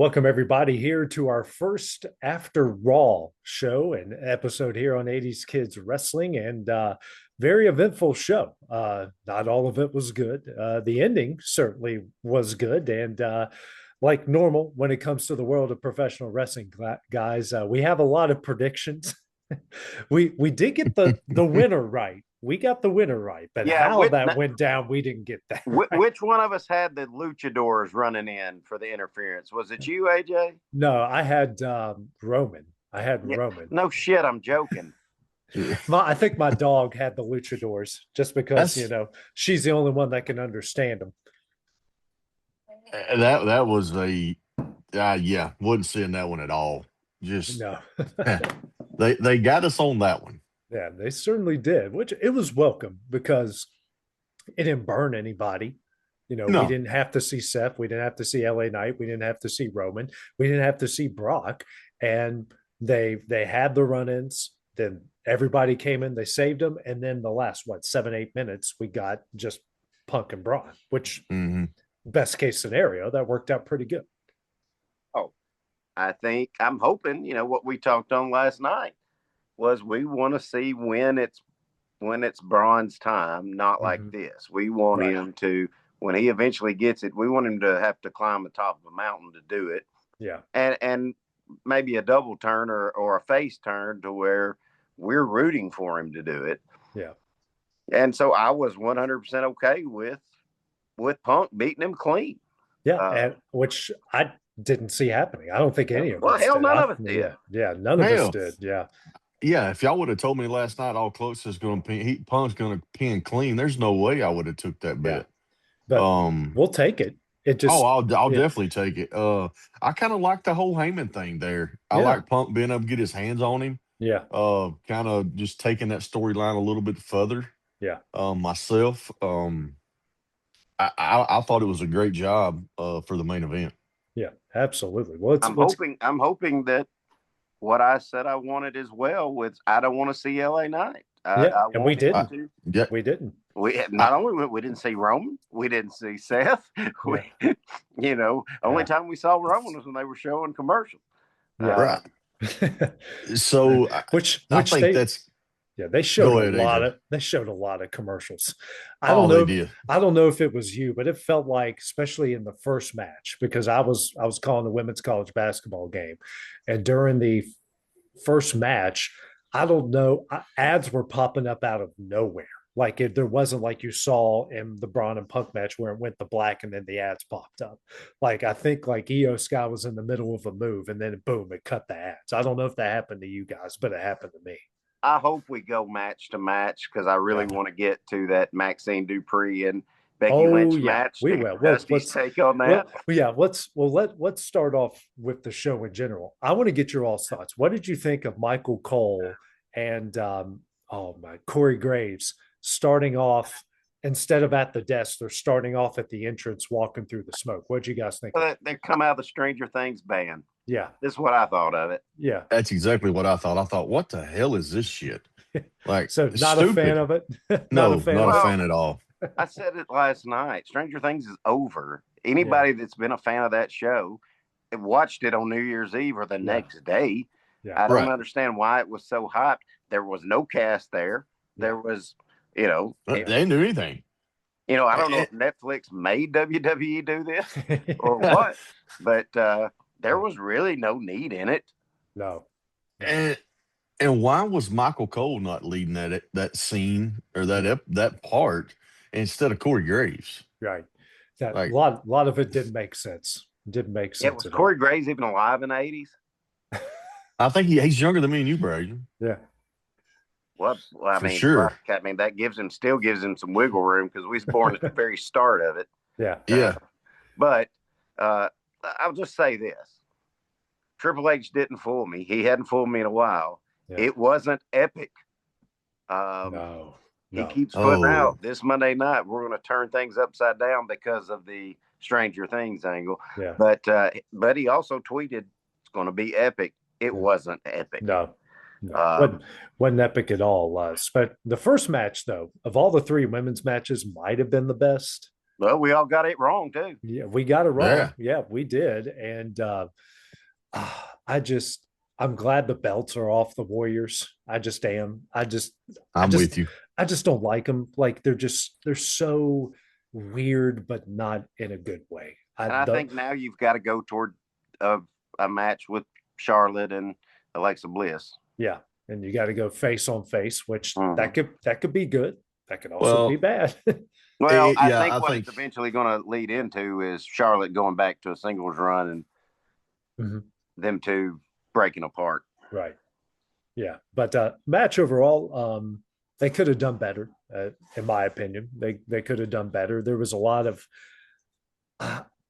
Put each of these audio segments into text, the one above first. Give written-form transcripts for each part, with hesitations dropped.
Welcome everybody here to our first After Raw show and episode here on 80s Kids Wrestling, and very eventful show. Not all of it was good. The ending certainly was good, and like normal when it comes to the world of professional wrestling, guys, we have a lot of predictions. We did get the winner right. We got the winner right, but Yeah, how that went down, we didn't get that right. which one of us had the luchadors running in for the interference? Was it you, AJ? No, I had Roman. I had Yeah, Roman. no shit, I'm joking. I think my dog had the luchadors just because, That's she's the only one that can understand them. that was a yeah, wasn't seeing that one at all. Just No. they got us on that one. Yeah, they certainly did, which it was welcome because it didn't burn anybody. We No, didn't have to see Seth. We didn't have to see LA Knight. We didn't have to see Roman. We didn't have to see Brock. And they had the run-ins. Then everybody came in, they saved them. And then the last, 7-8 minutes, we got just Punk and Braun, which best case scenario, that worked out pretty good. Oh, I'm hoping, what we talked on last night was we want to see when it's Braun's time, not like this. We want him to, when he eventually gets it, we want him to have to climb the top of a mountain to do it. Yeah. And maybe a double turn or a face turn to where we're rooting for him to do it. Yeah. And so I was 100% okay with Punk beating him clean. Yeah, and which I didn't see happening. I don't think any of us. Well, hell, did. none of us did. Yeah, none of us did. Yeah. Yeah, if y'all would have told me last night all close is going to pin, Punk's going to pin clean, there's no way I would have took that bet. But we'll take it. It just I'll definitely take it. I kind of like the whole Heyman thing there. I like Punk being able to get his hands on him. Yeah. Kind of just taking that storyline a little bit further. Yeah. Myself, I thought it was a great job for the main event. Yeah, absolutely. Well, I'm hoping that what I said I wanted as well with I don't want to see LA Knight. And we didn't. We didn't. We not only we didn't see Roman, we didn't see Seth. Only time we saw Roman was when they were showing commercials. Right. So, which I think that's. Yeah, they showed they showed a lot of commercials. I don't know if it was you, but it felt like, especially in the first match, because I was calling the women's college basketball game, and during the first match, I don't know, ads were popping up out of nowhere. Like there wasn't like you saw in the Braun and Punk match where it went to black and then the ads popped up. Like I think like Io Sky was in the middle of a move and then boom, it cut the ads. I don't know if that happened to you guys, but it happened to me. I hope we go match to match because I really want to get to that Maxine Dupree and Becky Lynch match. We will. Let's take on that. Let's start off with the show in general. I want to get your all's thoughts. What did you think of Michael Cole and Corey Graves starting off? Instead of at the desk, they're starting off at the entrance, walking through the smoke. What did you guys think? They come out of the Stranger Things band. Yeah. This is what I thought of it. Yeah. That's exactly what I thought. I thought, what the hell is this shit? Like, so not stupid. a fan of it? Not a fan at all. I said it last night. Stranger Things is over. Anybody that's been a fan of that show and watched it on New Year's Eve or the next day, I don't understand why it was so hyped. There was no cast there. There was, they didn't do anything. I don't know if Netflix made WWE do this or what, but there was really no need in it. No. And why was Michael Cole not leading that scene or that part instead of Corey Graves? Right. That a lot of it didn't make sense. Didn't make sense. Yeah, was Corey Graves even alive in the 80s? I think he's younger than me and you, Brady. Yeah. Well, I mean, sure. That still gives him some wiggle room because we was born at the very start of it. Yeah. Yeah. But I'll just say this. Triple H didn't fool me. He hadn't fooled me in a while. Yeah. It wasn't epic. No. He keeps putting out this Monday night, we're going to turn things upside down because of the Stranger Things angle. Yeah. But he also tweeted it's going to be epic. It wasn't epic. No. Wasn't epic at all. But the first match, though, of all the three women's matches, might have been the best. Well, we all got it wrong too. Yeah, we got it wrong. Yeah, we did. And I'm glad the belts are off the Warriors. I just am. I'm with you. I just don't like them. Like they're so weird, but not in a good way. I think now you've got to go toward a match with Charlotte and Alexa Bliss. Yeah, and you got to go face on face, which that could be good. That could also be bad. Well, I think what it's eventually going to lead into is Charlotte going back to a singles run and them two breaking apart. Right. Yeah, but match overall, they could have done better, in my opinion. They could have done better. There was a lot of.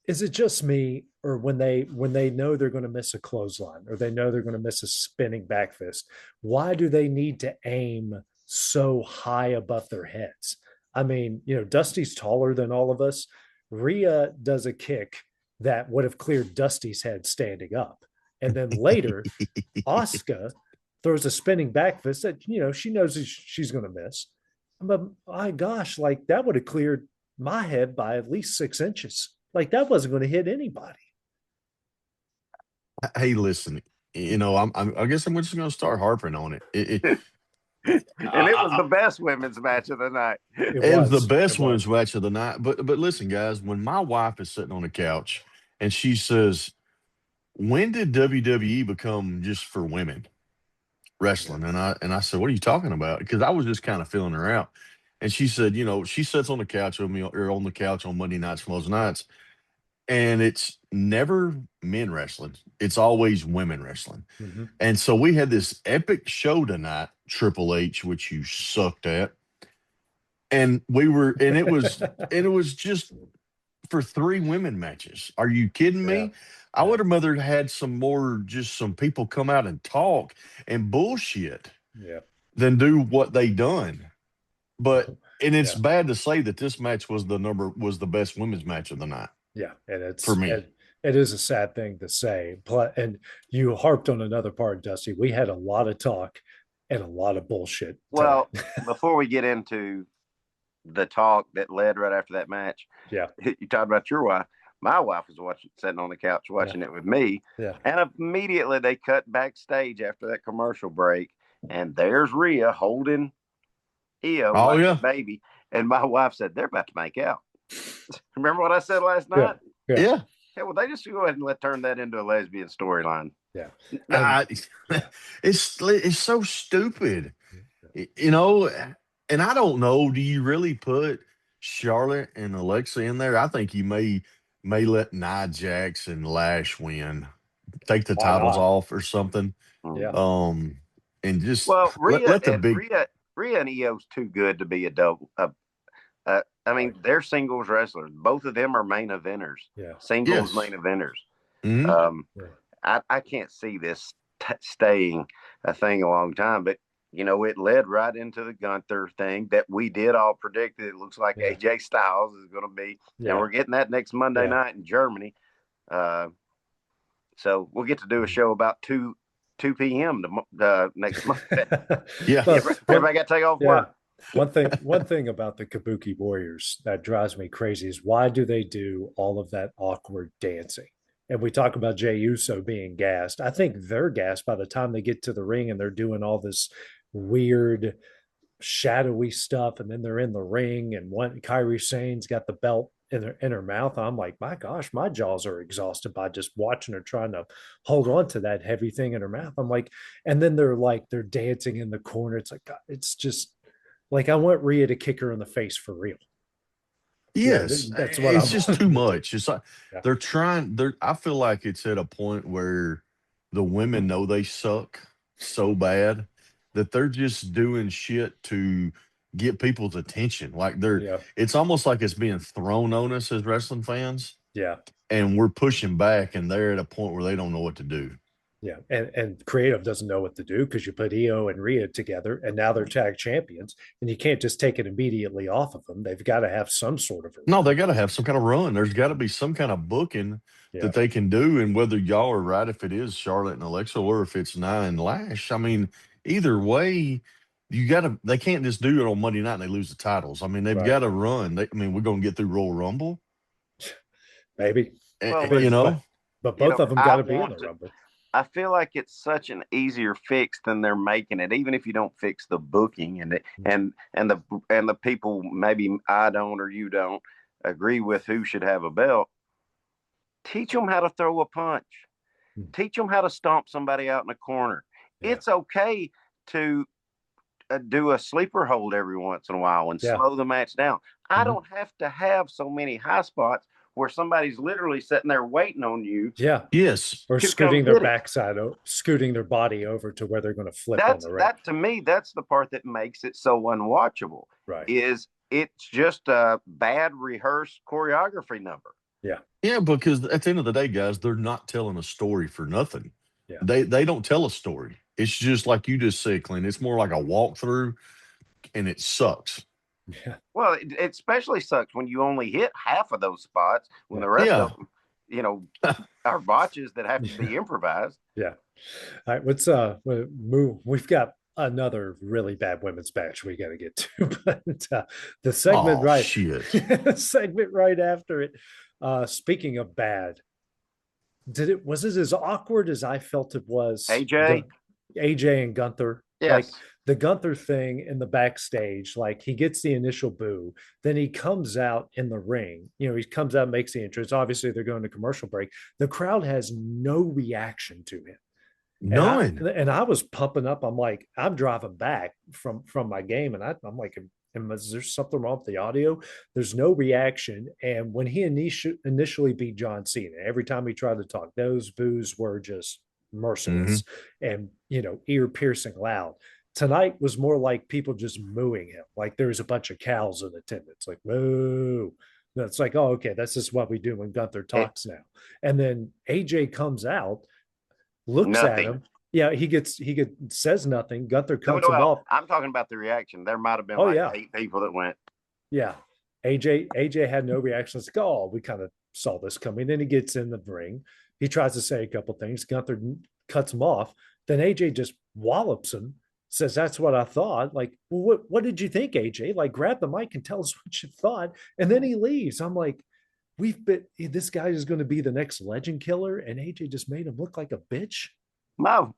Is it just me, or when they know they're going to miss a clothesline, or they know they're going to miss a spinning back fist? Why do they need to aim so high above their heads? I mean, Dusty's taller than all of us. Rhea does a kick that would have cleared Dusty's head standing up. And then later, Asuka throws a spinning back fist that, she knows she's going to miss. But my gosh, like that would have cleared my head by at least 6 inches. Like that wasn't going to hit anybody. Hey, listen, I guess I'm just going to start harping on it. And it was the best women's match of the night. It was the best women's match of the night. But listen, guys, when my wife is sitting on the couch and she says, "When did WWE become just for women wrestling?" And I said, "What are you talking about?" Because I was just kind of feeling her out. And she said, she sits on the couch with me, or on the couch on Monday nights, most nights, and it's never men wrestling. It's always women wrestling. Mm-hmm. And so we had this epic show tonight, Triple H, which you sucked at. And it was just for 3 women matches. Are you kidding me? Yeah. I would have rather had some people come out and talk and bullshit than do what they done. But it's bad to say that this match was the best women's match of the night. Yeah, and it's for me. It is a sad thing to say. And you harped on another part, Dusty. We had a lot of talk and a lot of bullshit. Well, before we get into the talk that led right after that match, you talked about your wife. My wife was sitting on the couch watching it with me. Yeah. And immediately they cut backstage after that commercial break, and there's Rhea holding Io like a baby. And my wife said, "They're about to make out." Remember what I said last night? Yeah. Yeah, well, they just go ahead and turn that into a lesbian storyline. Yeah. It's so stupid. And I don't know, do you really put Charlotte and Alexa in there? I think you may let Nia Jax and Lash win. Take the titles off or something. Yeah. And just Rhea and Io's too good to be a double. I mean, they're singles wrestlers. Both of them are main eventers. Yeah. Singles main eventers. Mm-hmm. I can't see this staying a thing a long time, but it led right into the Gunther thing that we did all predict. It looks like AJ Styles is going to be, and we're getting that next Monday night in Germany. So we'll get to do a show about 2 p.m. next Monday. Everybody got to take off work. One thing about the Kabuki Warriors that drives me crazy is why do they do all of that awkward dancing? And we talk about Jey Uso being gassed. I think they're gassed by the time they get to the ring and they're doing all this weird shadowy stuff, and then they're in the ring, and Kairi Sane's got the belt in her mouth. I'm like, my gosh, my jaws are exhausted by just watching her trying to hold on to that heavy thing in her mouth. I'm like, and then they're dancing in the corner. It's like, it's just like, I want Rhea to kick her in the face for real. Yes, that's what it's just too much. It's like I feel like it's at a point where the women know they suck so bad that they're just doing shit to get people's attention. Like it's almost like it's being thrown on us as wrestling fans. Yeah. And we're pushing back, and they're at a point where they don't know what to do. Yeah. And creative doesn't know what to do because you put Io and Rhea together, and now they're tag champions, and you can't just take it immediately off of them. They've got to have some sort of No, they got to have some kind of run. There's got to be some kind of booking that they can do. And whether y'all are right, if it is Charlotte and Alexa, or if it's Nia and Lash, I mean, either way, they can't just do it on Monday night and they lose the titles. I mean, they've got to run. We're going to get through Royal Rumble. Maybe. Well, but both of them got to be in the Rumble. I feel like it's such an easier fix than they're making it, even if you don't fix the booking and the people maybe I don't or you don't agree with who should have a belt. Teach them how to throw a punch. Teach them how to stomp somebody out in the corner. Yeah. It's okay to do a sleeper hold every once in a while and slow the match down. I don't have to have so many high spots where somebody's literally sitting there waiting on you. Yeah. Yes. Or scooting their backside, scooting their body over to where they're going to flip on the ring. That to me, that's the part that makes it so unwatchable. Right. It's just a bad rehearsed choreography number. Yeah. Yeah, because at the end of the day, guys, they're not telling a story for nothing. Yeah. They don't tell a story. It's just like you just said, Clint. It's more like a walkthrough, and it sucks. Yeah. Well, it especially sucks when you only hit half of those spots when the rest of them, are botches that have to be improvised. Yeah. All right. Let's move. We've got another really bad women's match we got to get to, but the segment segment right after it. Speaking of bad, was it as awkward as I felt it was? AJ and Gunther. Yes. Like the Gunther thing in the backstage, like he gets the initial boo, then he comes out in the ring. He comes out, makes the entrance. Obviously, they're going to commercial break. The crowd has no reaction to him. None. And I was pumping up. I'm like, I'm driving back from my game, and I'm like, is there something wrong with the audio? There's no reaction. And when he initially beat John Cena, every time he tried to talk, those boos were just merciless and ear piercing loud. Tonight was more like people just mooing him, like there's a bunch of cows in attendance, like moo. It's like, oh, okay, that's just what we do when Gunther talks now. And then AJ comes out, looks at him. Yeah, he says nothing. Gunther cuts him off. I'm talking about the reaction. There might have been 8 people that went. Yeah. AJ had no reaction. It's like, oh, we kind of saw this coming. Then he gets in the ring. He tries to say a couple things. Gunther cuts him off. Then AJ just wallops him, says, that's what I thought. Like, well, what did you think, AJ? Like, grab the mic and tell us what you thought. And then he leaves. I'm like, this guy is going to be the next legend killer. And AJ just made him look like a bitch. Mom,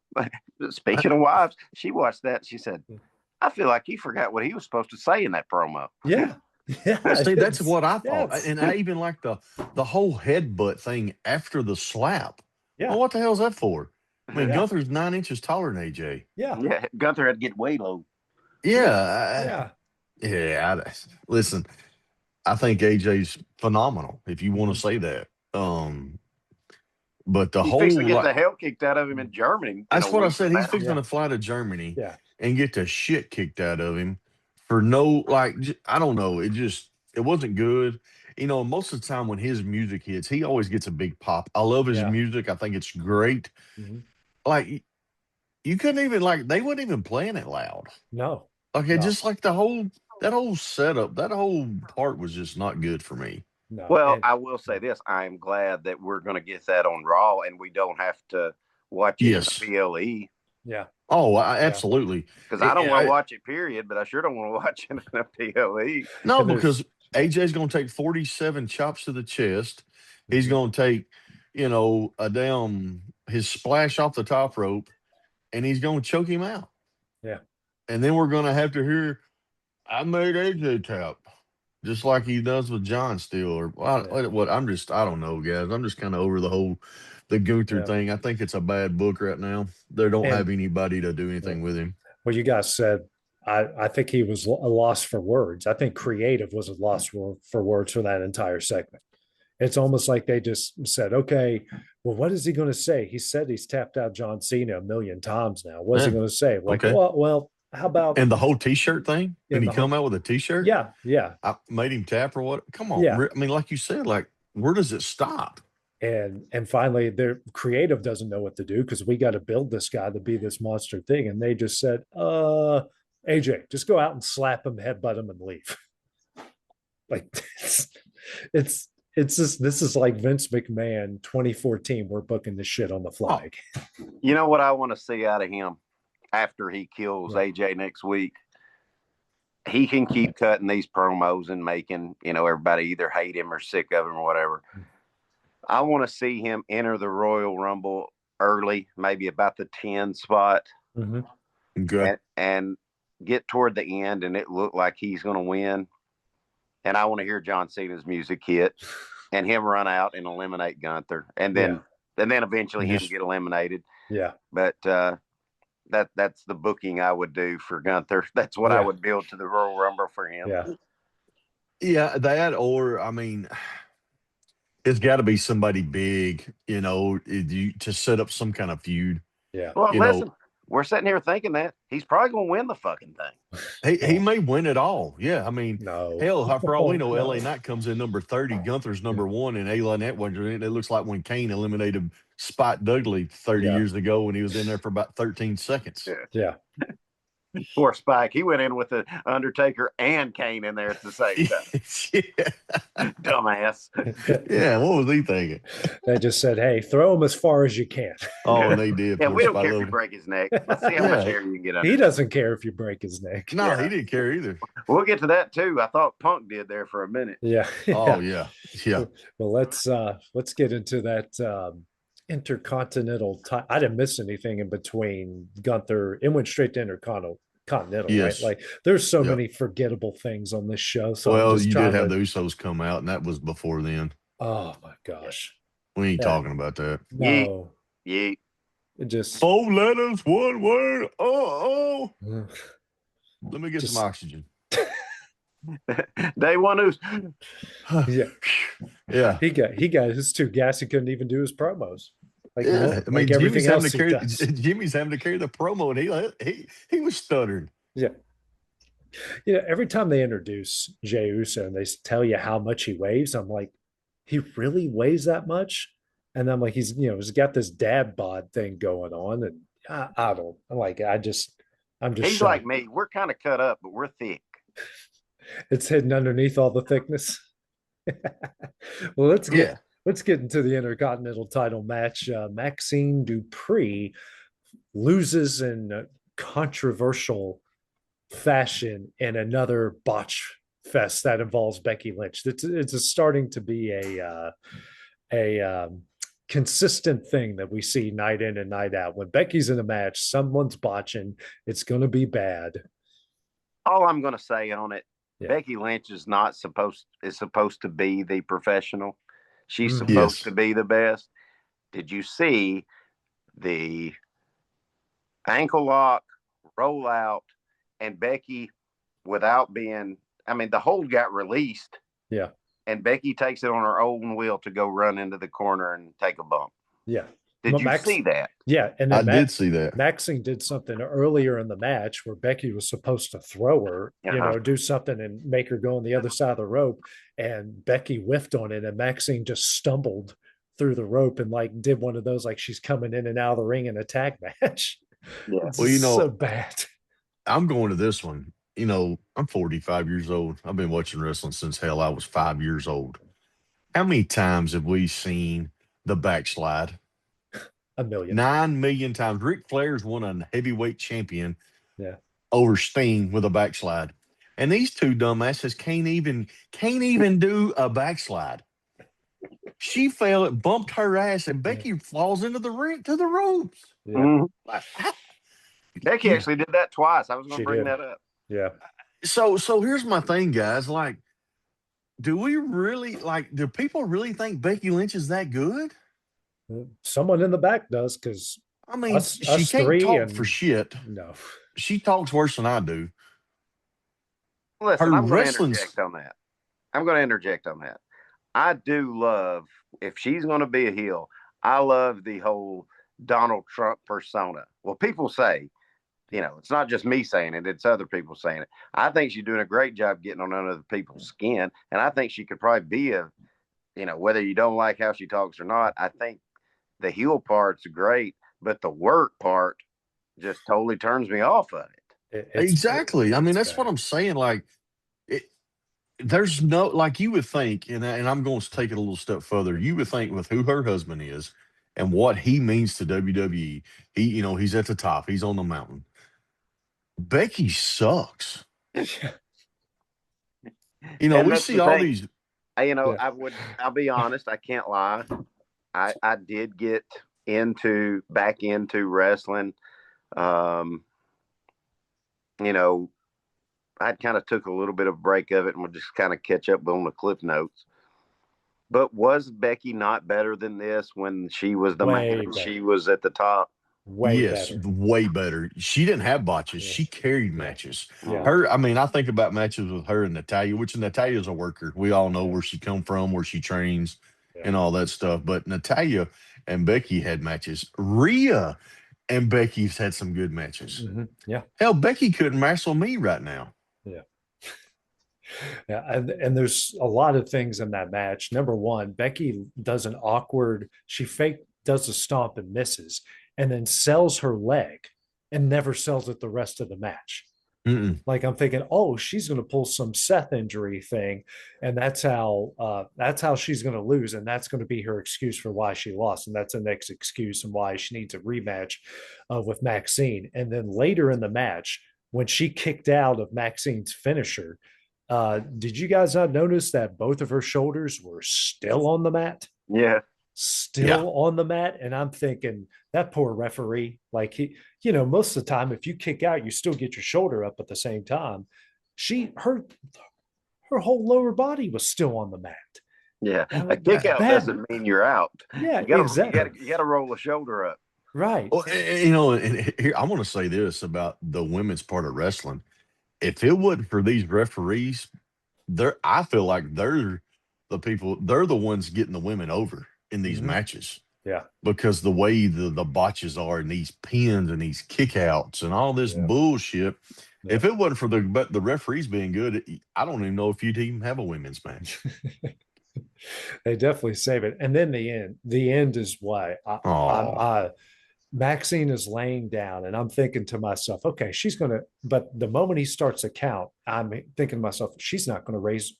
speaking of wives, she watched that. She said, I feel like he forgot what he was supposed to say in that promo. Yeah. Yeah, see, that's what I thought. Yes. And I even like the whole headbutt thing after the slap. Yeah. Well, what the hell is that for? I mean, Gunther's 9 inches taller than AJ. Yeah. Gunther had to get way low. Yeah. Listen, I think AJ's phenomenal, if you want to say that. But the whole to get the hell kicked out of him in Germany. That's what I said. He's fixing to fly to Germany and get the shit kicked out of him for I don't know. It wasn't good. Most of the time when his music hits, he always gets a big pop. I love his music. I think it's great. Mm-hmm. Like, you couldn't even, they weren't even playing it loud. No. Okay, just like that whole setup, that whole part was just not good for me. No. Well, I will say this. I'm glad that we're going to get that on Raw and we don't have to watch it in the PLE. Yeah. Oh, absolutely. Because I don't want to watch it, period, but I sure don't want to watch it in a PLE. No, because AJ's going to take 47 chops to the chest. He's going to take, his splash off the top rope, and he's going to choke him out. Yeah. And then we're going to have to hear, I made AJ tap, just like he does with John still. Or what? I don't know, guys. I'm just kind of over the Gunther thing. I think it's a bad book right now. They don't have anybody to do anything with him. Well, you guys said, I think he was a loss for words. I think creative was a loss for words for that entire segment. It's almost like they just said, okay, well, what is he going to say? He said he's tapped out John Cena 1 million times now. What's he going to say? Like, well, how about... And the whole T-shirt thing? Did he come out with a T-shirt? Yeah. I made him tap or what? Come on. Yeah. I mean, like you said, where does it stop? And finally, their creative doesn't know what to do because we got to build this guy to be this monster thing. And they just said, AJ, just go out and slap him, headbutt him, and leave. It's just, this is like Vince McMahon 2014. We're booking this shit on the fly. You know what I want to see out of him after he kills AJ next week? he can keep cutting these promos and making, everybody either hate him or sick of him or whatever. I want to see him enter the Royal Rumble early, maybe about the 10 spot. Mm-hmm. Okay. And get toward the end and it looked like he's going to win. And I want to hear John Cena's music hit and him run out and eliminate Gunther. And then eventually him get eliminated. Yeah. But that's the booking I would do for Gunther. That's what I would build to the Royal Rumble for him. Yeah. Yeah, that, or I mean, it's got to be somebody big, to set up some kind of feud. Yeah. Well, listen, we're sitting here thinking that he's probably going to win the fucking thing. He may win it all. Yeah, I mean, no. Hell, for all we know, LA Knight comes in number 30, Gunther's number 1, and LA Knight, it looks like when Kane eliminated Spike Dudley 30 years ago when he was in there for about 13 seconds. Yeah. Poor Spike. He went in with the Undertaker and Kane in there at the same time. Dumbass. Yeah, what was he thinking? They just said, hey, throw him as far as you can. Oh, and they did. Yeah, we don't care if you break his neck. Let's see how much hair you can get under. He doesn't care if you break his neck. No, he didn't care either. We'll get to that too. I thought Punk did there for a minute. Yeah. Oh, yeah. Yeah. Well, let's get into that Intercontinental title. I didn't miss anything in between Gunther. It went straight to Intercontinental, yes. right? Like there's so many forgettable things on this show. So you did have the Usos come out, and that was before then. Oh my gosh, we ain't talking about that. No, Yeet. It just 4 letters, 1 word. Let me get some oxygen. Day one who's yeah. He got his too gas. He couldn't even do his promos. Like, I mean, Jimmy's having to carry the promo, and he was stuttering. Yeah. Every time they introduce Jey Uso and they tell you how much he weighs, I'm like, he really weighs that much? And I'm like, he's got this dad bod thing going on, and I'm just. He's shocked. like me. We're kind of cut up, but we're thick. It's hidden underneath all the thickness. Well, let's get into the Intercontinental title match. Maxine Dupree loses in a controversial fashion in another botch fest that involves Becky Lynch. It's starting to be a consistent thing that we see night in and night out. When Becky's in a match, someone's botching. It's going to be bad. All I'm going to say on it, Becky Lynch is supposed to be the professional. She's supposed to be the best. Did you see the ankle lock, roll out, and Becky without being, the hold got released. Yeah. And Becky takes it on her own will to go run into the corner and take a bump. Yeah. Did you see that? Yeah. And I did see that. Maxine did something earlier in the match where Becky was supposed to throw her, do something and make her go on the other side of the rope. And Becky whiffed on it, and Maxine just stumbled through the rope and did one of those, she's coming in and out of the ring in a tag match. Yeah. Well, so bad. I'm going to this one. I'm 45 years old. I've been watching wrestling since I was 5 years old. How many times have we seen the backslide? 1 million. 9 million times. Ric Flair's won a heavyweight champion over Sting with a backslide. And these two dumbasses can't even do a backslide. She fell, it bumped her ass, and Becky falls into the ring to the ropes. Yeah. Mm-hmm. Becky actually did that twice. I was going to bring that up. Yeah. So here's my thing, guys. Do we really do people really think Becky Lynch is that good? Someone in the back does, because she can't talk for shit. No, she talks worse than I do. Listen, I'm going to interject on that. I do love, if she's going to be a heel, I love the whole Donald Trump persona. Well, people say, it's not just me saying it, it's other people saying it. I think she's doing a great job getting on other people's skin, and I think she could probably be whether you don't like how she talks or not, I think the heel part's great, but the work part just totally turns me off of it. Exactly. That's what I'm saying. There's no, you would think, and I'm going to take it a little step further. You would think with who her husband is and what he means to WWE, he's at the top. He's on the mountain. Becky sucks. we see all these. I'll be honest. I can't lie. I did get back into wrestling. I kind of took a little bit of a break of it and we'll just kind of catch up on the cliff notes. But was Becky not better than this when she was the man? She was at the top. Way better. She didn't have botches. She carried matches. I think about matches with her and Natalya, which Natalya's a worker. We all know where she come from, where she trains, and all that stuff. But Natalya and Becky had matches. Rhea and Becky's had some good matches. Mm-hmm. Yeah. Hell, Becky couldn't wrestle me right now. Yeah. Yeah, and there's a lot of things in that match. Number one, Becky does an awkward, does a stomp and misses, and then sells her leg and never sells it the rest of the match. Mm-mm. Like I'm thinking, oh, she's going to pull some Seth injury thing, and that's how she's going to lose, and that's going to be her excuse for why she lost, and that's the next excuse and why she needs a rematch with Maxine. And then later in the match, when she kicked out of Maxine's finisher, did you guys not notice that both of her shoulders were still on the mat? Yeah. Still on the mat. And I'm thinking that poor referee, like most of the time, if you kick out, you still get your shoulder up at the same time. Her whole lower body was still on the mat. Yeah. A kick out doesn't mean you're out. Yeah, exactly. You got to roll the shoulder up. Right. Well, and here I want to say this about the women's part of wrestling. If it wasn't for these referees, I feel like they're the ones getting the women over in these matches. Yeah. Because the way the botches are and these pins and these kickouts and all this bullshit. Yeah. If it wasn't for the referees being good, I don't even know if you'd even have a women's match. They definitely save it. And then the end is why Maxine is laying down and I'm thinking to myself, okay, but the moment he starts to count, I'm thinking to myself, she's not going to raise.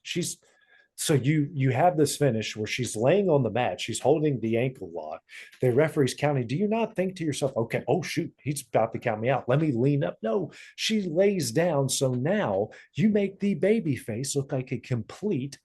So you have this finish where she's laying on the mat. She's holding the ankle lock. The referee's counting. Do you not think to yourself, okay, oh shoot, he's about to count me out. Let me lean up. No, she lays down. So now you make the baby face look like a complete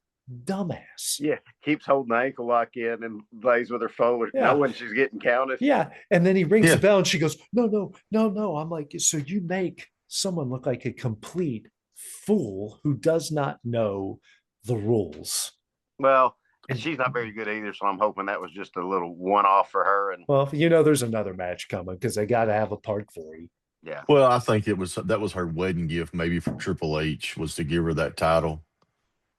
dumbass. Yeah, keeps holding the ankle lock in and lays with her forward, knowing she's getting counted. Yeah, and then he rings the bell and she goes, no. I'm like, so you make someone look like a complete fool who does not know the rules. Well, and she's not very good either, so I'm hoping that was just a little one-off for her. And there's another match coming because they got to have a part 3. Yeah. Well, I think that was her wedding gift, maybe from Triple H, was to give her that title.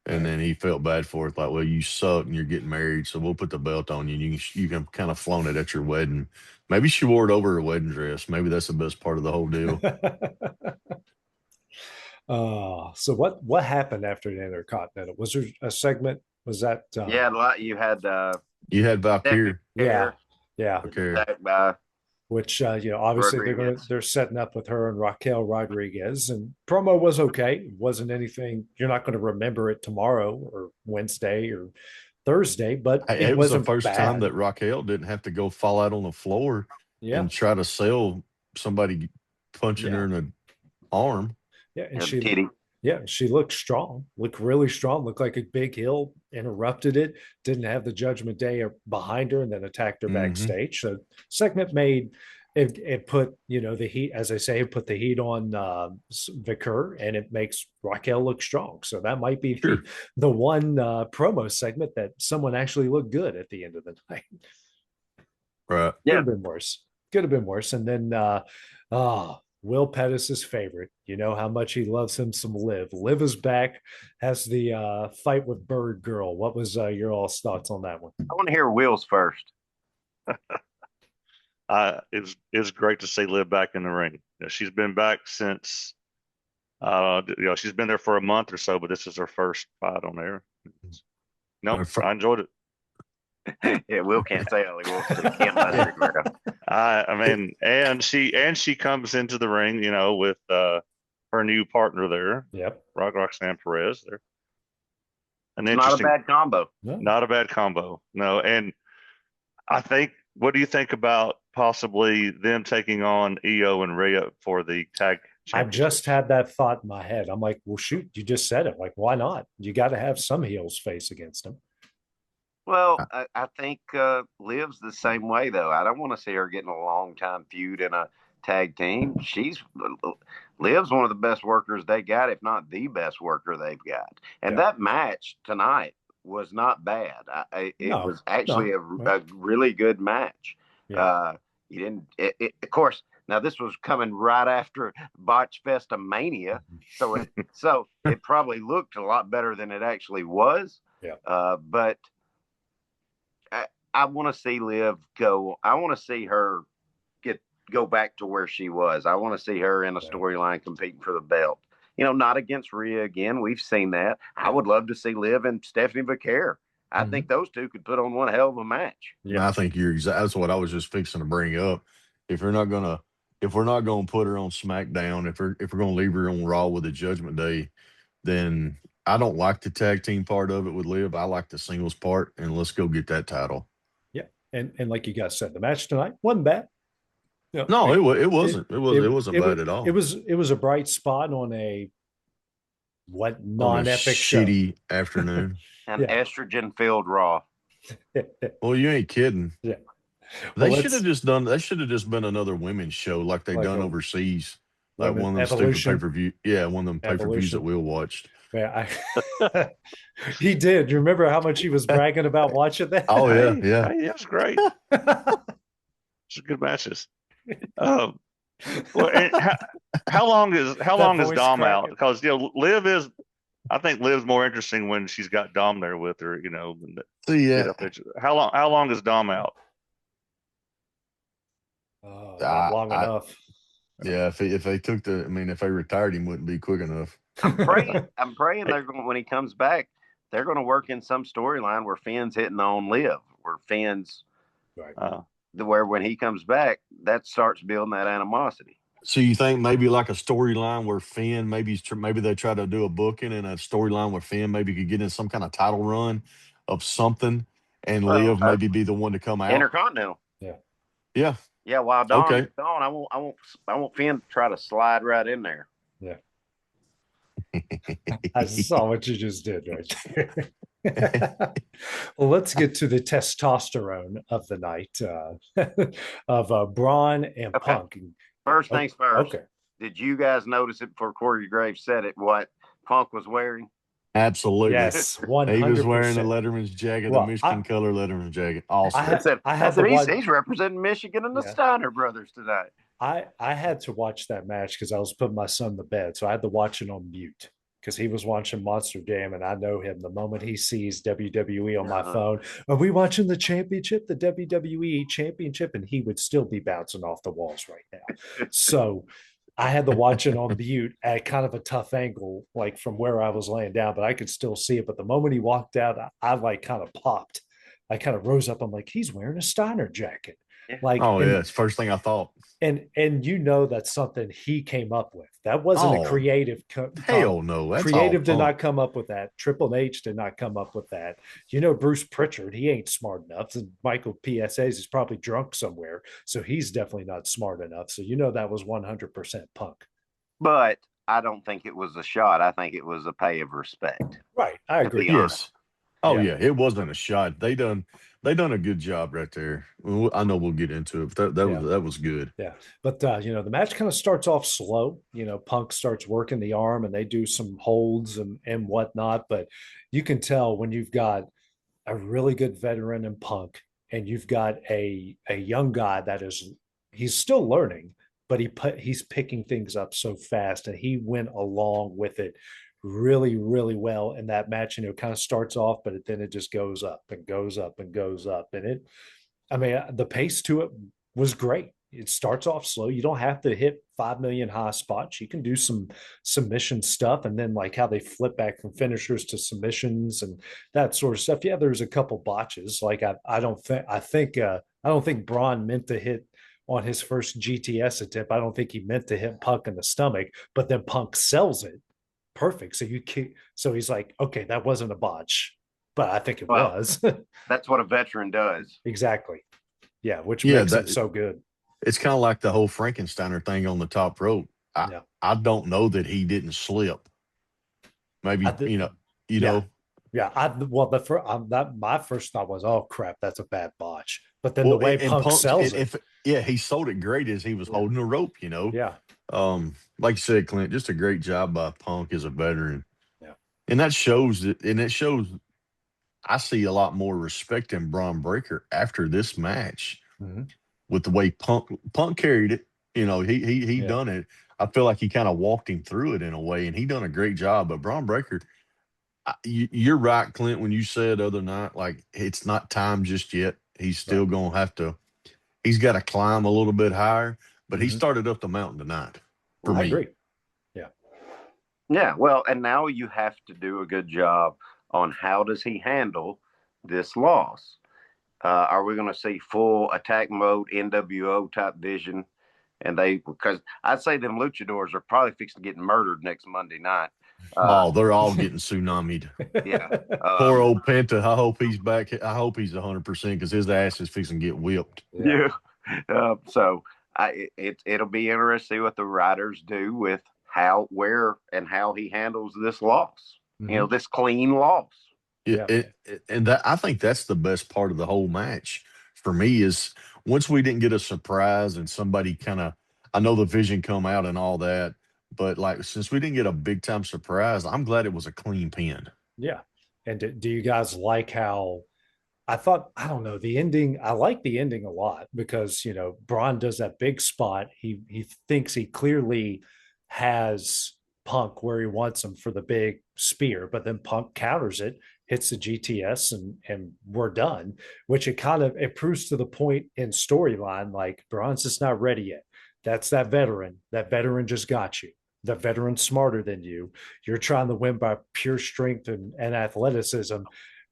And then he felt bad for it, like, well, you suck and you're getting married, so we'll put the belt on you and you can kind of flaunt it at your wedding. Maybe she wore it over her wedding dress. Maybe that's the best part of the whole deal. So what happened after the Intercontinental? Was there a segment? Was that you had Valkyrie. Yeah. Valkyrie. Which obviously they're setting up with her and Raquel Rodriguez, and promo was okay. It wasn't anything you're not going to remember it tomorrow or Wednesday or Thursday, but it was the first time that Raquel didn't have to go fall out on the floor and try to sell somebody punching her in the arm. Yeah, and she looked strong, looked really strong, looked like a big hill, interrupted it, didn't have the Judgment Day behind her, and then attacked her backstage. So segment made it put the heat, as I say, it put the heat on Vicker, and it makes Raquel look strong. So that might be the one promo segment that someone actually looked good at the end of the night. Right. Could have been worse. And then Will Pettis' favorite. You know how much he loves him some Liv. Liv is back, has the fight with Bird Girl. What was your all's thoughts on that one? I want to hear Will's first. It's great to see Liv back in the ring. She's been back since she's been there for a month or so, but this is her first fight on there. I enjoyed it. Yeah, Will can't say all he wants to. He can't let her go. I mean, and she comes into the ring, with her new partner there. Yep. Roxanne Perez there. Not a bad combo. Not a bad combo. No, and I think, what do you think about possibly them taking on Io and Rhea for the tag I just had that thought in my head. I'm like, well, shoot, you just said it. Like, why not? You got to have some heels face against him. Well, I think Liv's the same way, though. I don't want to see her getting a long time feud in a tag team. Liv's one of the best workers they got, if not the best worker they've got. And that match tonight was not bad. It was actually a really good match. Yeah. You didn't, of course. Now this was coming right after Botch Fest of Mania, so it probably looked a lot better than it actually was. Yeah. But I want to see Liv go. I want to see her go back to where she was. I want to see her in a storyline competing for the belt. Not against Rhea again. We've seen that. I would love to see Liv and Stephanie Vaquer. I think those two could put on one hell of a match. Yeah, I think that's what I was just fixing to bring up. If we're not gonna put her on SmackDown, if we're gonna leave her on Raw with a Judgment Day, then I don't like the tag team part of it with Liv. I like the singles part, and let's go get that title. Yeah, and like you guys said, the match tonight wasn't bad. No, it wasn't. It wasn't bad at all. It was a bright spot on a non-epic shitty afternoon. An estrogen-filled Raw. Well, you ain't kidding. Yeah. They should have just done. That should have just been another women's show like they done overseas, like one of them stupid pay-per-view. Yeah, one of them pay-per-views that Will watched. Yeah, he did. You remember how much he was bragging about watching that? Oh yeah. It was great. Some good matches. Well, how long is Dom out? Because Liv is. I think Liv's more interesting when she's got Dom there with her. How long is Dom out? Long enough. Yeah, if they retired him, wouldn't be quick enough. I'm praying they're going, when he comes back, they're going to work in some storyline where Finn's hitting on Liv, where Finn's where when he comes back, that starts building that animosity. So you think maybe like a storyline where Finn maybe they try to do a booking and a storyline where Finn maybe could get in some kind of title run of something, and Liv maybe be the one to come out Intercontinental. Yeah. While Dom is gone, I want Finn to try to slide right in there. Yeah. I saw what you just did right there. Well, let's get to the testosterone of the night of Braun and Punk. First things first. Okay. Did you guys notice it before Corey Graves said it? What Punk was wearing? Absolutely. Yes, 100%. He was wearing the Letterman's jacket, the Michigan color Letterman's jacket. Awesome. He's representing Michigan and the Steiner brothers tonight. I had to watch that match because I was putting my son to bed, so I had to watch it on mute because he was watching Monster Jam, and I know him. The moment he sees WWE on my phone, are we watching the championship, the WWE championship? And he would still be bouncing off the walls right now. So I had to watch it on mute at kind of a tough angle, like from where I was laying down, but I could still see it. But the moment he walked out, I like kind of popped. I kind of rose up. I'm like, he's wearing a Steiner jacket. Like, it's first thing I thought. And that's something he came up with. That wasn't a creative. Hell no. That's creative did not come up with that. Triple H did not come up with that. Bruce Pritchard, he ain't smart enough. And Michael PSAs is probably drunk somewhere, so he's definitely not smart enough. So that was 100% Punk. But I don't think it was a shot. I think it was a pay of respect. Right, I agree. Yes. It wasn't a shot. They done a good job right there. I know we'll get into it, but that was good. Yeah, but the match kind of starts off slow. Punk starts working the arm, and they do some holds and whatnot. But you can tell when you've got a really good veteran in Punk, and you've got a young guy he's still learning, but he's picking things up so fast, and he went along with it really, really well in that match. And it kind of starts off, but then it just goes up and goes up and goes up. And the pace to it was great. It starts off slow. You don't have to hit 5 million high spots. You can do some submission stuff, and then like how they flip back from finishers to submissions and that sort of stuff. Yeah, there's a couple botches. Like I don't think Braun meant to hit on his first GTS attempt. I don't think he meant to hit Punk in the stomach, but then Punk sells it perfect. So he's like, okay, that wasn't a botch, but I think it was. That's what a veteran does. Exactly. Yeah, which makes it so good. It's kind of like the whole Frankensteiner thing on the top rope. I don't know that he didn't slip. Maybe, you know. Yeah, my first thought was, oh crap, that's a bad botch. But then the way Punk sells it, he sold it great as he was holding the rope. Yeah. Like you said, Clint, just a great job by Punk as a veteran. Yeah, and that shows that, and it shows. I see a lot more respect in Braun Breaker after this match with the way Punk carried it. He done it. I feel like he kind of walked him through it in a way, and he done a great job. But Braun Breaker. You're right, Clint, when you said other night, like, it's not time just yet. He's still going to have to – he's got to climb a little bit higher. But he started up the mountain tonight for me. I agree. Yeah. Yeah, well, and now you have to do a good job on how does he handle this loss. Are we going to see full attack mode, NWO type vision? And because I'd say them luchadors are probably fixing to get murdered next Monday night. They're all getting tsunami'd. Yeah. Poor old Penta. I hope he's back. I hope he's 100% because his ass is fixing to get whipped. Yeah. So it'll be interesting to see what the writers do with where and how he handles this loss. This clean loss. Yeah. And that, I think that's the best part of the whole match for me is once we didn't get a surprise and somebody kind of, I know the vision come out and all that, but like since we didn't get a big time surprise, I'm glad it was a clean pin. Yeah. And do you guys like how I don't know, the ending, I like the ending a lot because, Braun does that big spot. He thinks he clearly has Punk where he wants him for the big spear, but then Punk counters it, hits the GTS, and we're done, which it proves to the point in storyline, like Braun's just not ready yet. That's that veteran. That veteran just got you. The veteran's smarter than you. You're trying to win by pure strength and athleticism.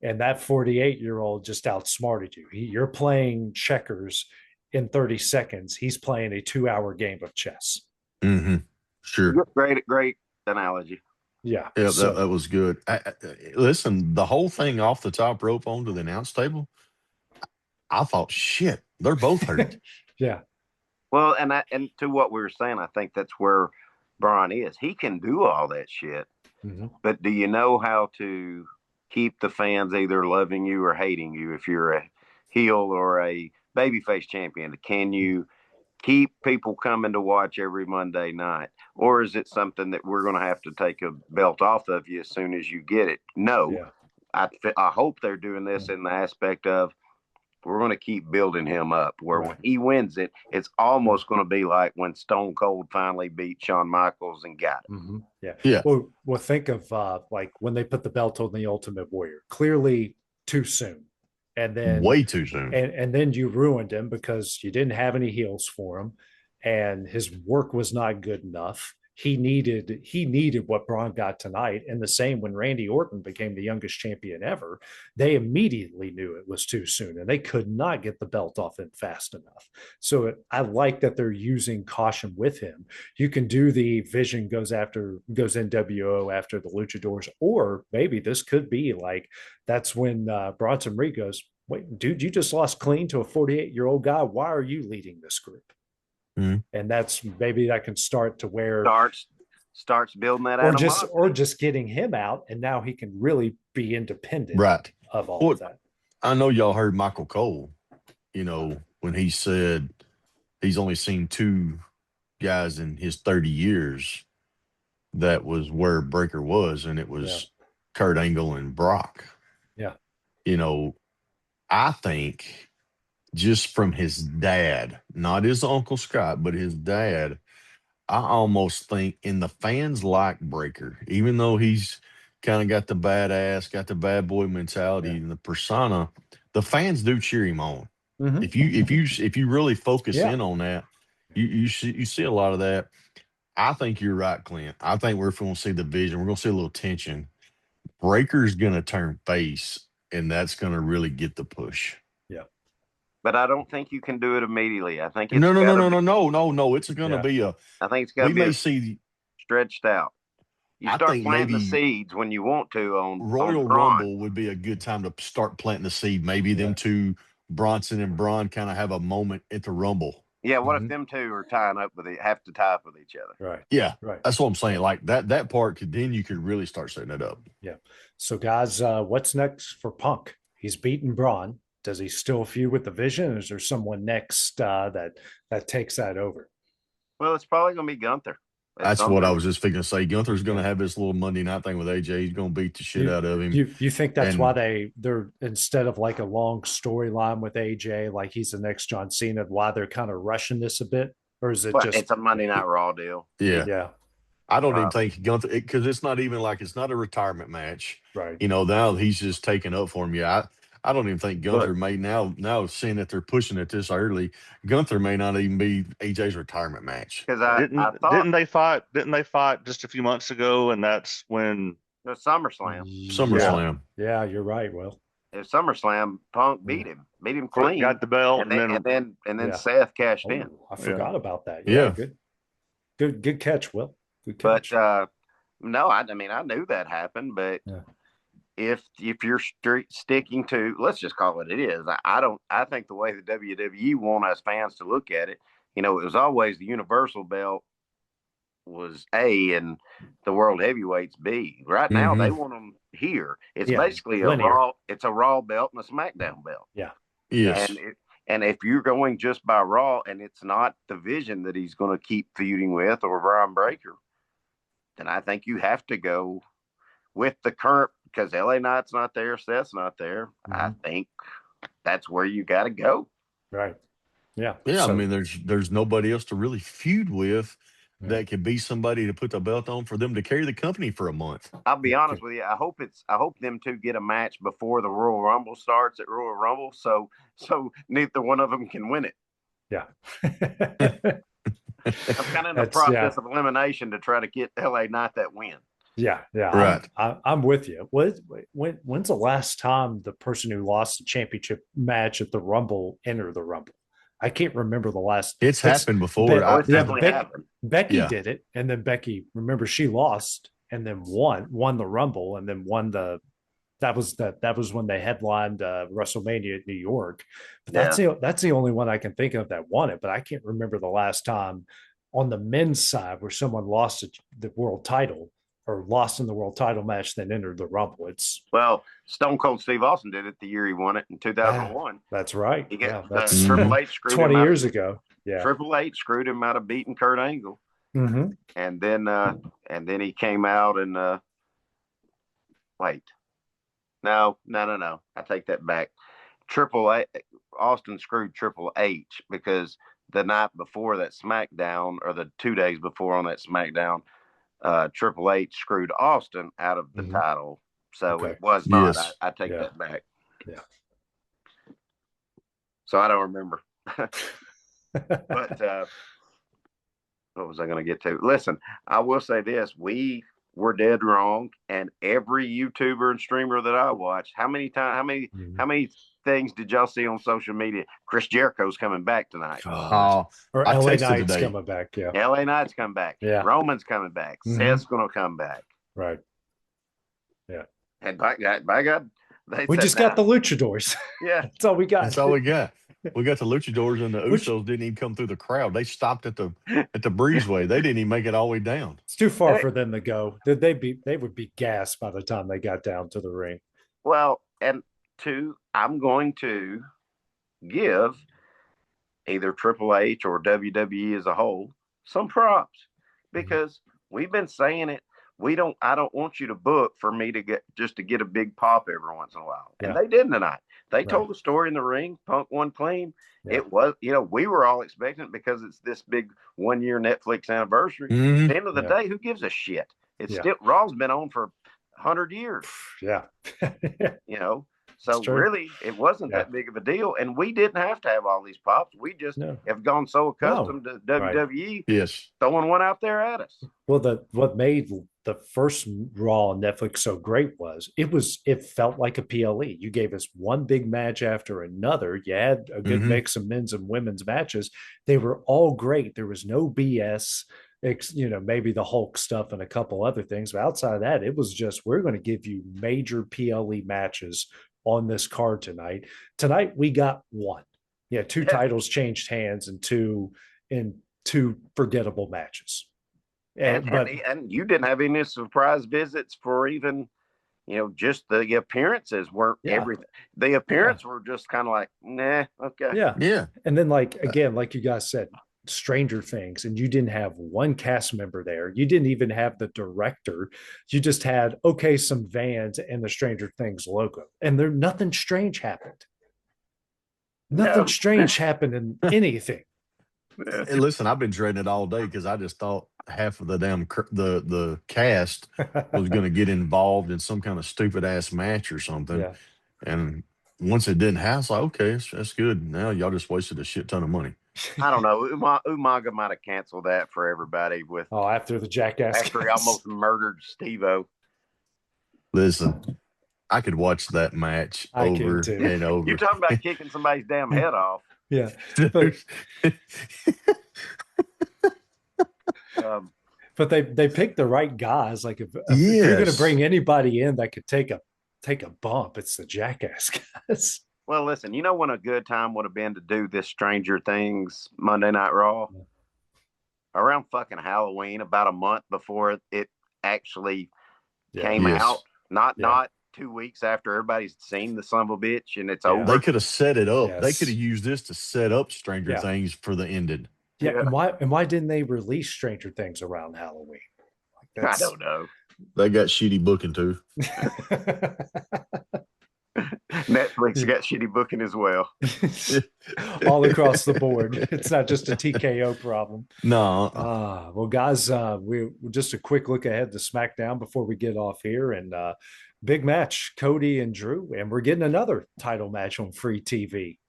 And that 48-year-old just outsmarted you. You're playing checkers in 30 seconds. He's playing a 2-hour game of chess. Mm-hmm. Sure. Great analogy. Yeah. That was good. Listen, the whole thing off the top rope onto the announce table, I thought, shit, they're both hurt. Yeah. Well, and to what we were saying, I think that's where Braun is. He can do all that shit, but do you know how to keep the fans either loving you or hating you if you're a heel or a babyface champion? Can you keep people coming to watch every Monday night? Or is it something that we're going to have to take a belt off of you as soon as you get it? No. Yeah. I hope they're doing this in the aspect of we're going to keep building him up where when he wins it, it's almost going to be like when Stone Cold finally beat Shawn Michaels and got it. Yeah. Well, think of like when they put the belt on the Ultimate Warrior, clearly too soon. And then way too soon. And then you ruined him because you didn't have any heels for him and his work was not good enough. He needed what Braun got tonight. And the same when Randy Orton became the youngest champion ever, they immediately knew it was too soon and they could not get the belt off him fast enough. So I like that they're using caution with him. You can do the Vision goes NWO after the Luchadors, or maybe this could be like, that's when Bronson Reed goes, wait, dude, you just lost clean to a 48-year-old guy. Why are you leading this group? And that's maybe that can start to where starts building that out, or just getting him out, and now he can really be independent, of all of that. I know y'all heard Michael Cole, when he said he's only seen 2 guys in his 30 years. That was where Breaker was, and it was Kurt Angle and Brock. Yeah, I think. Just from his dad, not his Uncle Scott, but his dad, I almost think in the fans like Breaker, even though he's kind of got the badass, got the bad boy mentality and the persona, the fans do cheer him on. If you really focus in on that, you see a lot of that. I think you're right, Clint. I think we're going to see the Vision. We're going to see a little tension. Breaker's going to turn face, and that's going to really get the push. But I don't think you can do it immediately. I think it's no. It's going to be I think it's going to be see stretched out. You start planting the seeds when you want to on Royal Rumble would be a good time to start planting the seed. Maybe them two, Bronson and Braun, kind of have a moment at the Rumble. Yeah, what if them two are tying up have to tie up with each other? Right. Yeah, right. That's what I'm saying. Like that part then you could really start setting it up. Yeah. So guys, what's next for Punk? He's beaten Braun. Does he still feud with the Vision, or is there someone next that takes that over? Well, it's probably going to be Gunther. That's what I was just figuring to say. Gunther's going to have this little Monday night thing with AJ. He's going to beat the shit out of him. You think that's why they're instead of like a long storyline with AJ, like he's the next John Cena, why they're kind of rushing this a bit, or is it just it's a Monday Night Raw deal? Yeah. I don't even think Gunther, because it's not even like it's not a retirement match, right? Now he's just taking up for him. Yeah, I don't even think Gunther may now seeing that they're pushing it this early. Gunther may not even be AJ's retirement match. Because didn't they fight just a few months ago, and that's when the SummerSlam. SummerSlam. Yeah, you're right. Well, at SummerSlam, Punk beat him clean, got the belt, and then Seth cashed in. I forgot about that. Yeah, good catch, Will. Good catch. But no, I mean I knew that happened, but. Yeah. If you're sticking to, let's just call it is. I think the way the WWE want us fans to look at it, it was always the Universal belt was A and the World Heavyweights B. Right now they want them here. It's basically a Raw belt and a SmackDown belt. Yeah. Yes. And if you're going just by Raw and it's not the Vision that he's going to keep feuding with or Brian Breaker, then I think you have to go with the current, because LA Knight's not there, Seth's not there. I think that's where you got to go. Right. Yeah. Yeah. So, I mean, there's nobody else to really feud with that could be somebody to put the belt on for them to carry the company for a month. I'll be honest with you. I hope them two get a match before the Royal Rumble starts at Royal Rumble, so neither one of them can win it. Yeah. I'm kind of in the process of elimination to try to get LA Knight that win. Yeah, right. I'm with you. When's the last time the person who lost the championship match at the Rumble entered the Rumble? I can't remember the last. It's happened before. It's definitely happened. Becky did it, and then Becky, remember, she lost and then won the Rumble, and then won the. That was when they headlined WrestleMania at New York. But that's the only one I can think of that won it. But I can't remember the last time on the men's side where someone lost the world title. Or lost in the world title match, then entered the Rumble. Well, Stone Cold Steve Austin did it the year he won it in 2001. That's right. That's Triple H screwed 20 him years ago. Yeah, Triple H screwed him out of beating Kurt Angle, and then he came out and wait, no, I take that back. Austin screwed Triple H because the night before that SmackDown, or the 2 days before on that SmackDown. Triple H screwed Austin out of the title, so it was not. Yes. I take that back. Yeah. So I don't remember. But what was I going to get to? Listen, I will say this: we were dead wrong, and every YouTuber and streamer that I watch, how many things did y'all see on social media? Chris Jericho's coming back tonight. Or LA Knight's coming back. Yeah. LA Knight's coming back. Yeah. Roman's coming back. Seth's going to come back. Right. Yeah. And by God, we just got the luchadors. Yeah. That's all we got. That's all we got. We got the luchadors, and the Usos didn't even come through the crowd. They stopped at the breezeway. They didn't even make it all the way down. It's too far for them to go. They would be gassed by the time they got down to the ring. Well, and I'm going to give either Triple H or WWE as a whole some props, because we've been saying it. I don't want you to book for me to get a big pop every once in a while. And they did tonight. They told the story in the ring. Punk won clean. Yeah. It was, we were all expecting it because it's this big 1 year Netflix anniversary. At the end of the day, who gives a shit? It's still, Raw's been on for 100 years. Yeah. So really, it wasn't that big of a deal, and we didn't have to have all these pops. We just have gone so accustomed to WWE throwing one out there at us. Well, what made the first Raw on Netflix so great was it felt like a PLE. You gave us one big match after another. You had a good mix of men's and women's matches. They were all great. There was no BS. Maybe the Hulk stuff and a couple other things, but outside of that, it was just, we're going to give you major PLE matches on this card tonight. Tonight we got one. Yeah, two titles changed hands in two forgettable matches. And you didn't have any surprise visits for even, just the appearances weren't everything. The appearance were just kind of like, nah, okay. Yeah. And then again, like you guys said, Stranger Things, and you didn't have one cast member there. You didn't even have the director. You just had, some vans and the Stranger Things logo. And nothing strange happened. Nothing strange happened in anything. Hey, listen, I've been dreading it all day because I just thought half of the damn the cast was going to get involved in some kind of stupid ass match or something. Yeah. And once it didn't happen, it's like, okay, that's good. Now y'all just wasted a shit ton of money. I don't know. Umaga might have canceled that for everybody with. After the jackass. After he almost murdered Steve-O. Listen, I could watch that match over and over. You're talking about kicking somebody's damn head off. Yeah. But they picked the right guys. Like if you're going to bring anybody in that could take a bump, it's the jackass guys. Well, listen, when a good time would have been to do this Stranger Things Monday Night Raw? Around fucking Halloween, about a month before it actually came out. Not 2 weeks after everybody's seen the son of a bitch and it's over. They could have set it up. Yes. They could have used this to set up Stranger Things for the ending. Yeah. And why didn't they release Stranger Things around Halloween? I don't know. They got shitty booking too. Netflix got shitty booking as well. All across the board. It's not just a TKO problem. No. Well, guys, we just a quick look ahead to SmackDown before we get off here. And big match, Cody and Drew. And we're getting another title match on free TV.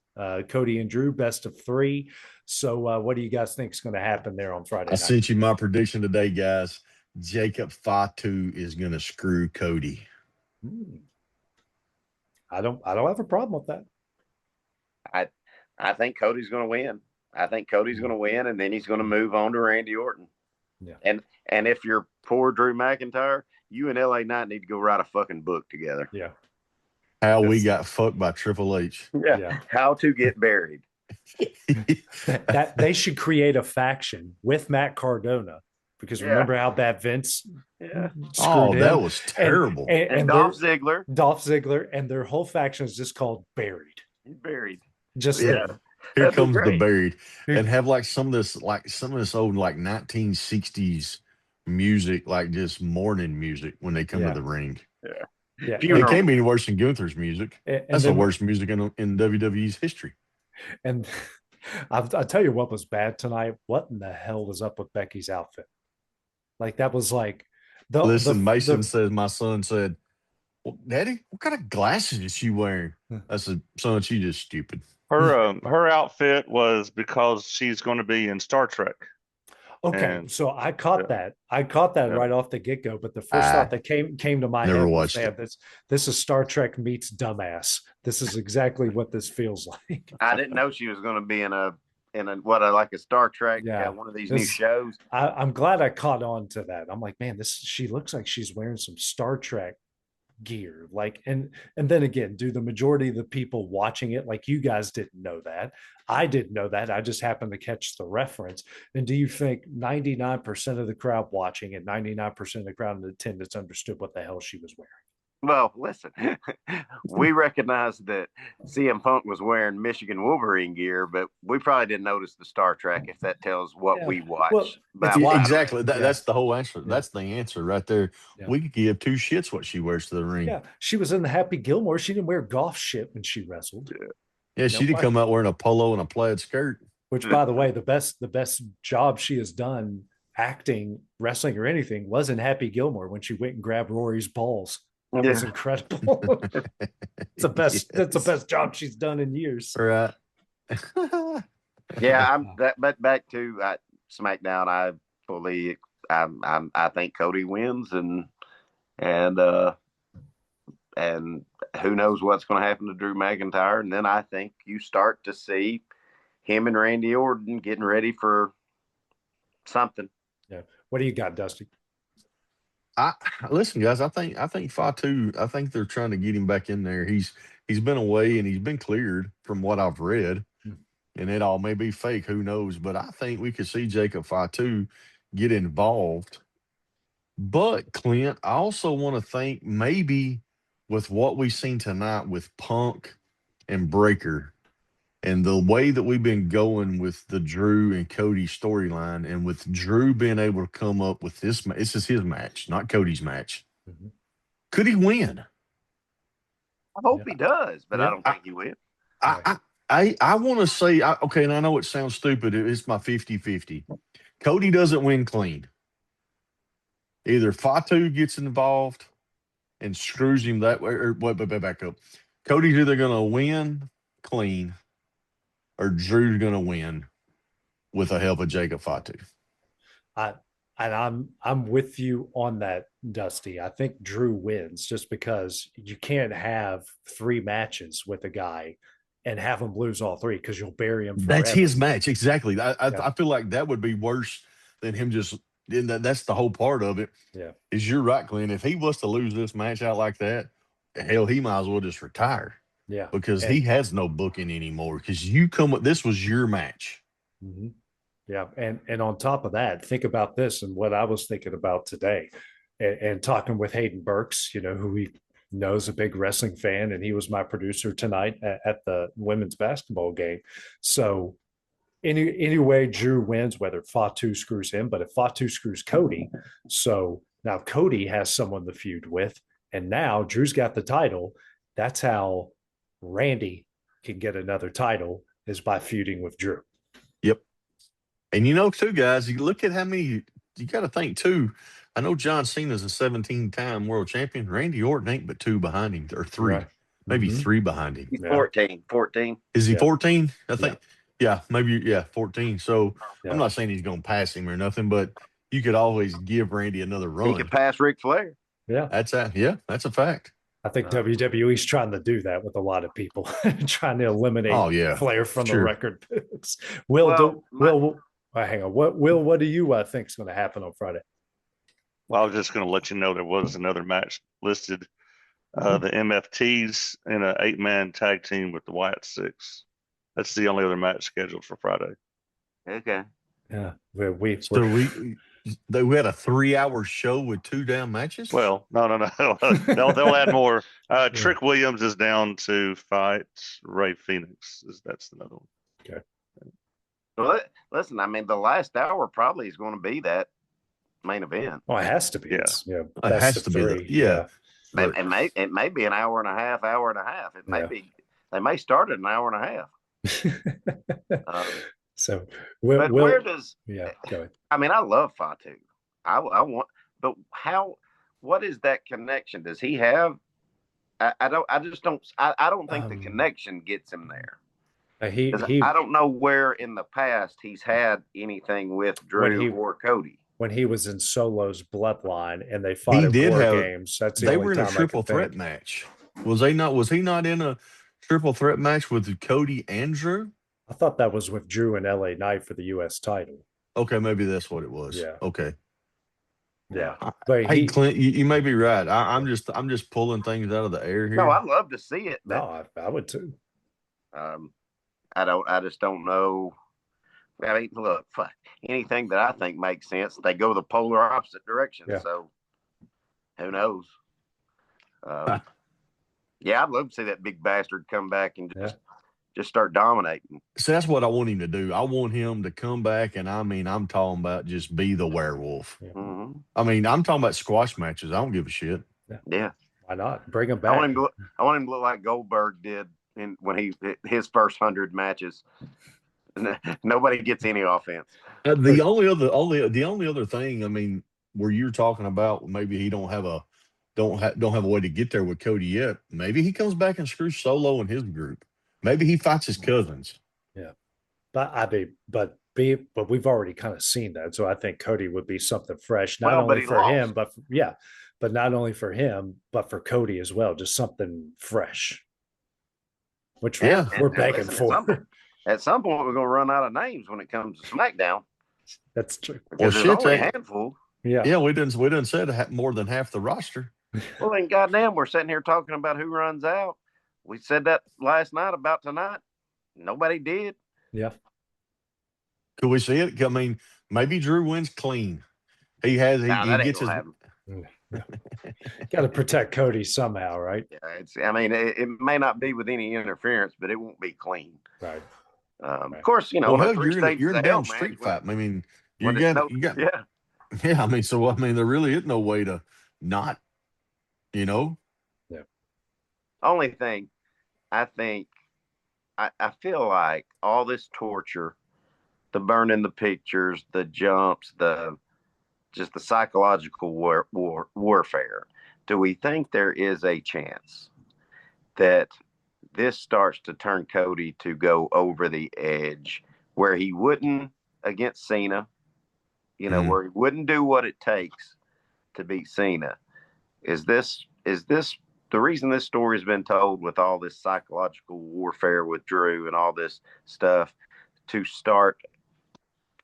Cody and Drew, best of 3. So what do you guys think is going to happen there on Friday night? I sent you my prediction today, guys. Jacob Fatu is going to screw Cody. I don't have a problem with that. I think Cody's going to win. I think Cody's going to win, and then he's going to move on to Randy Orton. Yeah. And if you're poor Drew McIntyre, you and LA Knight need to go write a fucking book together. Yeah. How we got fucked by Triple H. Yeah. How to get buried. that they should create a faction with Matt Cardona, because remember how bad Vince screwed him? That was terrible. And Dolph Ziggler, and their whole faction is just called Buried. Just here comes the Buried. And have some of this old 1960s music, like just morning music when they come to the ring. Yeah. It can't be any worse than Gunther's music. That's the worst music in WWE's history. And I'll tell you what was bad tonight. What in the hell was up with Becky's outfit? That was like Mason says, my son said, well, Daddy, what kind of glasses is she wearing? I said, son, she's just stupid. Her outfit was because she's going to be in Star Trek. Okay, so I caught that. I caught that right off the get-go. But the first thought that came to my head was, this is Star Trek meets Dumbass. This is exactly what this feels like. I didn't know she was going to be in a Star Trek, one of these new shows. I'm glad I caught on to that. I'm like, man, she looks like she's wearing some Star Trek gear. And then again, do the majority of the people watching it, like you guys didn't know that. I didn't know that. I just happened to catch the reference. And do you think 99% of the crowd watching and 99% of the crowd in attendance understood what the hell she was wearing? Well, listen, we recognized that CM Punk was wearing Michigan Wolverine gear, but we probably didn't notice the Star Trek, if that tells what we watch. Exactly. That's the whole answer. That's the answer right there. Yeah. We could give two shits what she wears to the ring. Yeah. She was in the Happy Gilmore. She didn't wear golf shit when she wrestled. Yeah, she did come out wearing a polo and a plaid skirt. Which, by the way, the best job she has done acting, wrestling, or anything was in Happy Gilmore when she went and grabbed Rory's balls. That was incredible. That's the best job she's done in years. Right. But back to SmackDown. I think Cody wins, and who knows what's going to happen to Drew McIntyre. And then I think you start to see him and Randy Orton getting ready for something. Yeah. What do you got, Dusty? Listen, guys, I think Fatu, I think they're trying to get him back in there. He's been away and he's been cleared from what I've read. and it all may be fake. Who knows? But I think we could see Jacob Fatu get involved. But Clint, I also want to think maybe with what we've seen tonight with Punk and Breaker, and the way that we've been going with the Drew and Cody storyline, and with Drew being able to come up with this is his match, not Cody's match. Mm-hmm. Could he win? I hope he does, but I don't think he will. I want to say, okay, and I know it sounds stupid. It's my 50-50. Cody doesn't win clean. Either Fatu gets involved and screws him that way, or back up. Cody's either going to win clean or Drew's going to win with the help of Jacob Fatu. I'm with you on that, Dusty. I think Drew wins just because you can't have 3 matches with a guy and have him lose all 3 because you'll bury him forever. That's his match. Exactly. I feel like that would be worse than him just – that's the whole part of it. Yeah. Is you're right, Clint. If he was to lose this match out like that, hell, he might as well just retire. Yeah. Because he has no booking anymore because this was your match. Mm-hmm. Yeah. And on top of that, think about this and what I was thinking about today and talking with Hayden Burks, who he knows, a big wrestling fan, and he was my producer tonight at the women's basketball game. So anyway, Drew wins, whether Fatu screws him, but if Fatu screws Cody, so now Cody has someone to feud with, and now Drew's got the title. That's how Randy can get another title, is by feuding with Drew. Yep. And too, guys, you look at how many, you got to think too. I know John Cena's a 17-time world champion. Randy Orton ain't but 2 behind him, or 3, right. Maybe 3 behind him. He's 14. Is he 14? I think. Yeah, maybe. Yeah, 14. So I'm not saying he's going to pass him or nothing, but you could always give Randy another run. He could pass Ric Flair. Yeah, that's a fact. I think WWE's trying to do that with a lot of people, trying to eliminate Flair from the record books. Hang on. What do you think is going to happen on Friday? Well, I was just going to let you know there was another match listed. The MFTs in an 8-man tag team with the Wyatt Six. That's the only other match scheduled for Friday. Okay. Yeah. We had a 3-hour show with 2 damn matches? Well, no. They'll add more. Trick Williams is down to fight Ray Phoenix. That's another one. Okay. Well, listen, I mean, the last hour probably is going to be that main event. Oh, it has to be. It has to be. It may be an hour and a half. It may be. They may start at an hour and a half. So where does go ahead. I mean, I love Fatu. I want, but what is that connection? Does he have? I don't think the connection gets him there. I don't know where in the past he's had anything with Drew or Cody. When he was in Solo's bloodline and they fought at War Games, that's the they only were in time a triple threat match. Was he not in a triple threat match with Cody and Drew? I thought that was with Drew and LA Knight for the U.S. title. Okay, maybe that's what it was. Yeah. Okay. Yeah. But hey, Clint, you may be right. I'm just pulling things out of the air here. No, I'd love to see it. No, I would too. I just don't know. I mean, look, anything that I think makes sense, they go the polar opposite direction. Yeah. So who knows? Yeah, I'd love to see that big bastard come back and just start dominating. So that's what I want him to do. I want him to come back, and I'm talking about just be the werewolf. Yeah. Mm-hmm. I mean, I'm talking about squash matches. I don't give a shit. Yeah. Why not? Bring him back. I want him to look like Goldberg did when his first 100 matches. Nobody gets any offense. The only other thing, I mean, where you're talking about maybe he don't have a way to get there with Cody yet. Maybe he comes back and screws Solo and his group. Maybe he fights his cousins. Yeah, but we've already kind of seen that. So I think Cody would be something fresh, not only for him, but not only for him, but for Cody as well. Just something fresh, which we're begging for. At some point, we're going to run out of names when it comes to Smackdown. That's true. Because there's only a handful. Yeah, we didn't said more than half the roster. Well, then, goddamn, we're sitting here talking about who runs out. We said that last night about tonight. Nobody did. Yeah. Could we see it? I mean, maybe Drew wins clean. He has. He gets his. Got to protect Cody somehow, right? Yeah, I mean, it may not be with any interference, but it won't be clean. Right. Of course, you know. Well, hell, you're in damn street fight. I mean, you got. Yeah. Yeah, I mean, so I mean, there really is no way to not. Yeah. Only thing, I think, I feel like all this torture, the burning the pictures, the jumps, just the psychological warfare. Do we think there is a chance that this starts to turn Cody to go over the edge where he wouldn't against Cena, where he wouldn't do what it takes to beat Cena? Is this the reason this story has been told, with all this psychological warfare with Drew and all this stuff, to start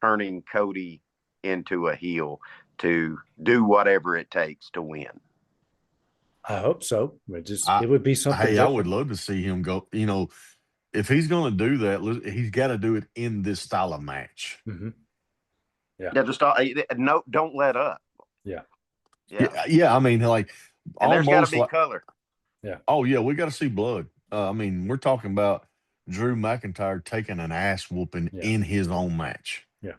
turning Cody into a heel to do whatever it takes to win? I hope so. It would be something. Hey, I would love to see him go. If he's going to do that, he's got to do it in this style of match. Mm-hmm. Yeah. Just don't let up. Yeah. Yeah. I mean, like, and there's got to be color. Yeah. Oh yeah, we got to see blood. I mean, we're talking about Drew McIntyre taking an ass whooping in his own match. Yeah.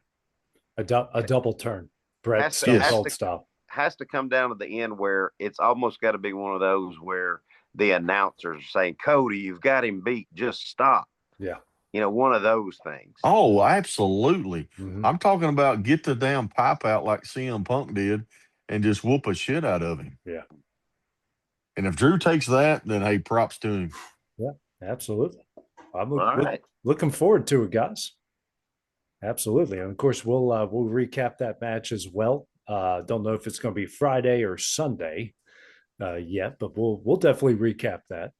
A double turn. Brett style. Has to come down to the end where it's almost got to be one of those where the announcers are saying, Cody, you've got him beat, just stop. Yeah. One of those things. Oh, absolutely. Mm-hmm. I'm talking about get the damn pipe out like CM Punk did and just whoop a shit out of him. Yeah. And if Drew takes that, then hey, props to him. Yeah, absolutely. I'm right. looking forward to it, guys. Absolutely. And of course, we'll recap that match as well. Don't know if it's going to be Friday or Sunday yet, but we'll definitely recap that.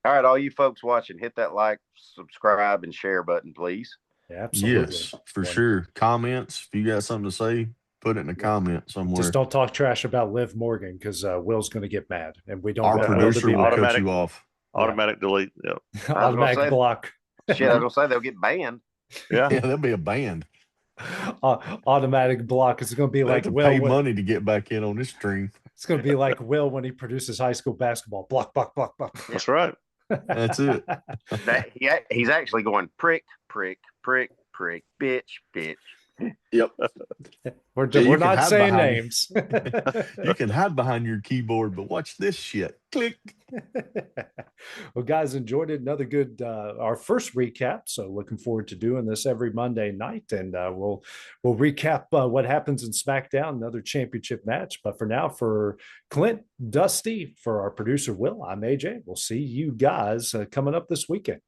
All right, all you folks watching, hit that like, subscribe, and share button, please. Yeah, absolutely. Yes, for sure. Comments. If you got something to say, put it in the comments somewhere. Just don't talk trash about Liv Morgan, because Will's going to get mad, and we don't. Our producer will cut you off. Automatic delete. Yep. Automatic block. Shit, I was gonna say they'll get banned. Yeah, they'll be a band. Automatic block. It's going to be like Will. Pay money to get back in on this stream. It's going to be like Will when he produces high school basketball. Block, block, block, block. That's right. That's it. He's actually going prick, prick, prick, prick, bitch, bitch. Yep. We're not saying names. You can hide behind your keyboard, but watch this shit. Click. Well, guys, enjoyed it. Another good, our first recap. So looking forward to doing this every Monday night, and we'll recap what happens in Smackdown, another championship match. But for now, for Clint, Dusty, for our producer Will, I'm AJ. We'll see you guys coming up this weekend.